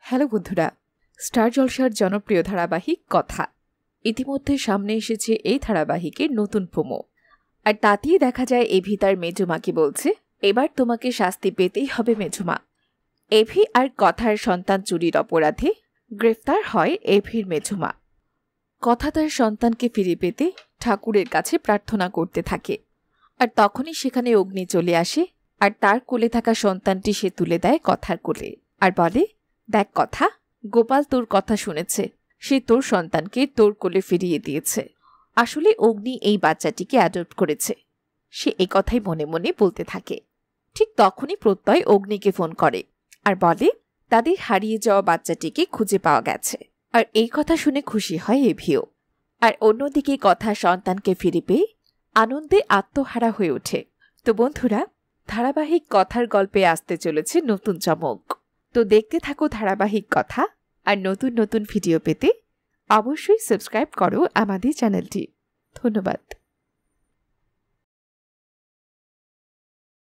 Hello বন্ধুরা, star জলসার জনপ্রিয় ধারাবাহিক কথা ইতিমধ্যে সামনে এসেছে। এই ধারাবাহিকের নতুন প্রোমো, আর তাতেই দেখা যায় এভি তার মেজুমাকে বলছে, এবার তোমাকে শাস্তি পেতেই হবে মেজুমা। এভি আর কথার সন্তান চুরির অপরাধে গ্রেফতার হয় এভির মেজুমা। কথা তার সন্তানকে ফিরে পেতে ঠাকুরের কাছে প্রার্থনা করতে থাকে, আর তখনই সেখানে অগ্নি চলে আসে আর তার কোলে থাকা সন্তানটি সে তুলে দেয় কথার কোলে আর বলে, দেখ কথা, গোপাল তোর কথা শুনেছে, সে তোর সন্তানকে তোর কোলে ফিরিয়ে দিয়েছে। আসলে অগ্নি এই বাচ্চাটিকে অ্যাডপ্ট করেছে। সে এই কথাই মনে মনে বলতে থাকে। ঠিক তখনই প্রত্যয় অগ্নিকে ফোন করে আর বলে তাদের হারিয়ে যাওয়া বাচ্চাটিকে খুঁজে পাওয়া গেছে। আর এই কথা শুনে খুশি হয় এভিও। আর অন্যদিকে কথা সন্তানকে ফিরে পেয়ে আনন্দে আত্মহারা হয়ে ওঠে। তো বন্ধুরা, ধারাবাহিক কথার গল্পে আসতে চলেছে নতুন চমক। তো দেখতে থাকো ধারাবাহিক কথা, আর নতুন নতুন ভিডিও পেতে অবশ্যই সাবস্ক্রাইব করো আমাদের চ্যানেলটি। ধন্যবাদ।